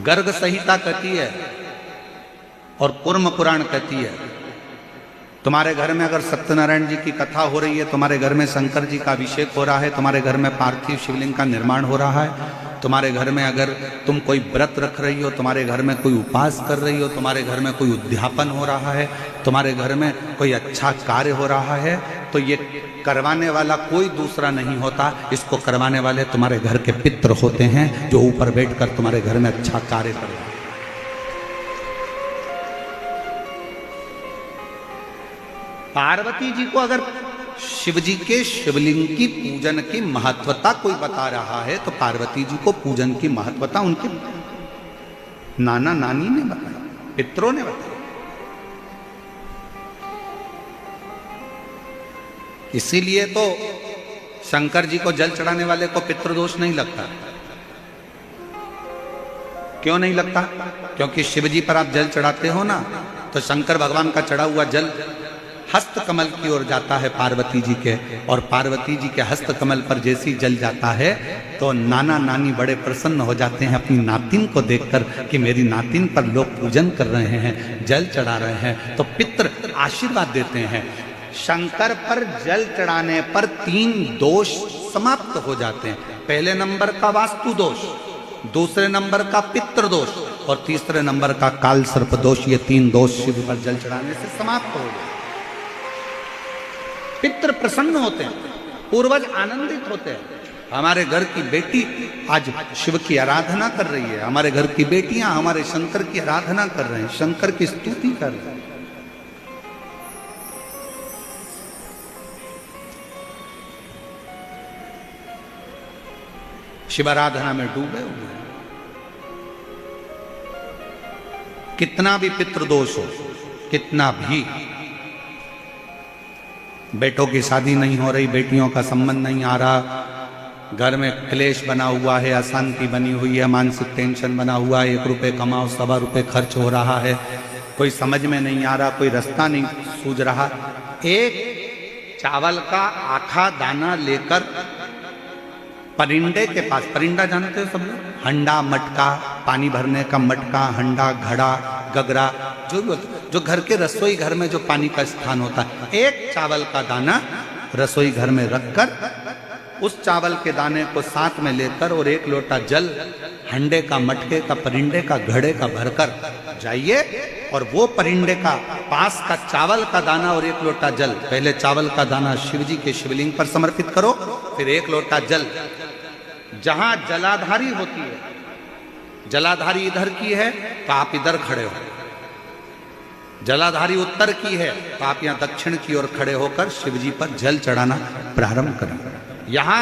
गर्ग संहिता कहती है और कूर्म पुराण कहती है, तुम्हारे घर में अगर सत्यनारायण जी की कथा हो रही है, तुम्हारे घर में शंकर जी का अभिषेक हो रहा है, तुम्हारे घर में पार्थिव शिवलिंग का निर्माण हो रहा है, तुम्हारे घर में अगर तुम कोई व्रत रख रही हो, तुम्हारे घर में कोई उपास कर रही हो, तुम्हारे घर में कोई उद्यापन हो रहा है, तुम्हारे घर में कोई अच्छा कार्य हो रहा है, तो ये करवाने वाला कोई दूसरा नहीं होता, इसको करवाने वाले तुम्हारे घर के पितृ होते हैं, जो ऊपर बैठकर तुम्हारे घर में अच्छा कार्य कर रहे हैं। पार्वती जी को अगर शिव जी के शिवलिंग की पूजन की महत्वता कोई बता रहा है, तो पार्वती जी को पूजन की महत्वता उनके नाना नानी ने बताया, पितरों ने बताया। इसीलिए तो शंकर जी को जल चढ़ाने वाले को पितृदोष नहीं लगता। क्यों नहीं लगता? क्योंकि शिव जी पर आप जल चढ़ाते हो ना, तो शंकर भगवान का चढ़ा हुआ जल हस्त कमल की ओर जाता है पार्वती जी के, और पार्वती जी के हस्त कमल पर जैसी जल जाता है तो नाना नानी बड़े प्रसन्न हो जाते हैं अपनी नातिन को देखकर कि मेरी नातिन पर लोग पूजन कर रहे हैं, जल चढ़ा रहे हैं, तो पितृ आशीर्वाद देते हैं। शंकर पर जल चढ़ाने पर 3 दोष समाप्त हो जाते हैं। पहले नंबर का वास्तु दोष, दूसरे नंबर का पितृ दोष और तीसरे नंबर का काल सर्प दोष। ये 3 दोष शिव पर जल चढ़ाने से समाप्त हो गए। पितृ प्रसन्न होते हैं, पूर्वज आनंदित होते हैं। हमारे घर की बेटी आज शिव की आराधना कर रही है, हमारे घर की बेटियां हमारे शंकर की आराधना कर रहे हैं, शंकर की स्तुति कर रहे हैं। शिव आराधना में डूबे हुए हैं। कितना भी पितृदोष हो, कितना भी, बेटों की शादी नहीं हो रही, बेटियों का संबंध नहीं आ रहा, घर में क्लेश बना हुआ है, अशांति बनी हुई है, मानसिक टेंशन बना हुआ है, 1 रुपये कमाओ 1.25 रुपये खर्च हो रहा है, कोई समझ में नहीं आ रहा, कोई रास्ता नहीं सूझ रहा, एक चावल का आखा दाना लेकर परिंदे के पास, परिंदा जानते हो सब लोग, हंडा मटका, पानी भरने का मटका, हंडा घड़ा गगरा, जो घर के रसोई घर में जो पानी का स्थान होता है, एक चावल का दाना रसोई घर में रखकर उस चावल के दाने को साथ में लेकर और 1 लोटा जल हंडे का, मटके का, परिंदे का, घड़े का भरकर जाइए और वो परिंदे का पास का चावल का दाना और 1 लोटा जल, पहले चावल का दाना शिव जी के शिवलिंग पर समर्पित करो, फिर 1 लोटा जल, जहां जलाधारी होती है, जलाधारी इधर की है तो आप इधर खड़े हो, जलाधारी उत्तर की है तो आप यहां दक्षिण की ओर खड़े होकर शिव जी पर जल चढ़ाना प्रारंभ करें। यहां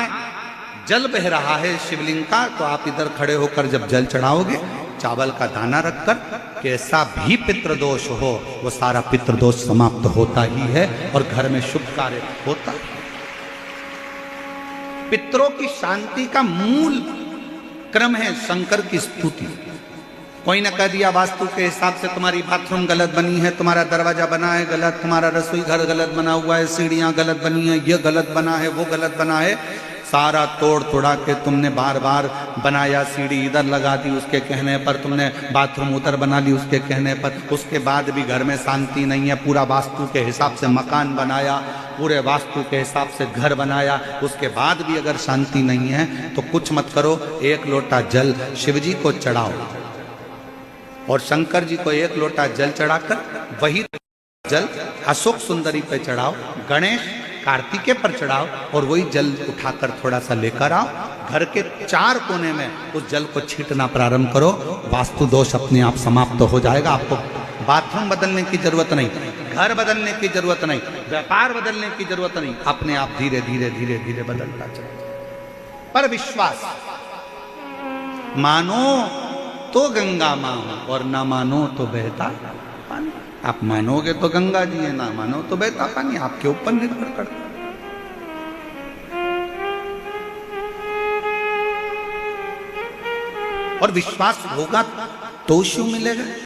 जल बह रहा है शिवलिंग का, तो आप इधर खड़े होकर जब जल चढ़ाओगे, चावल का दाना रखकर, कैसा भी पितृदोष हो वो सारा पितृदोष समाप्त होता ही है और घर में शुभ कार्य होता है। पितरों की शांति का मूल क्रम है शंकर की स्तुति। कोई ने कह दिया वास्तु के हिसाब से तुम्हारी बाथरूम गलत बनी है, तुम्हारा दरवाजा बना है गलत, तुम्हारा रसोई घर गलत बना हुआ है, सीढ़ियां गलत बनी है, ये गलत बना है, वो गलत बना है, सारा तोड़ तोड़ा के तुमने बार बार बनाया, सीढ़ी इधर लगा दी उसके कहने पर, तुमने बाथरूम उधर बना ली उसके कहने पर, उसके बाद भी घर में शांति नहीं है, पूरा वास्तु के हिसाब से मकान बनाया, पूरे वास्तु के हिसाब से घर बनाया, उसके बाद भी अगर शांति नहीं है तो कुछ मत करो, 1 लोटा जल शिव जी को चढ़ाओ और शंकर जी को 1 लोटा जल चढ़ाकर वही जल अशोक सुंदरी पे चढ़ाओ, गणेश कार्तिकेय पर चढ़ाओ और वही जल उठाकर थोड़ा सा लेकर आओ, घर के 4 कोने में उस जल को छींटना प्रारंभ करो, वास्तु दोष अपने आप समाप्त हो जाएगा। आपको बाथरूम बदलने की जरूरत नहीं, घर बदलने की जरूरत नहीं, व्यापार बदलने की जरूरत नहीं, अपने आप धीरे धीरे धीरे धीरे बदलता चले। पर विश्वास, मानो तो गंगा मां और ना मानो तो बहता पानी। आप मानोगे तो गंगा जी है, ना मानो तो बहता पानी, आपके ऊपर निर्भर करता। और विश्वास होगा तो शिव मिलेगा।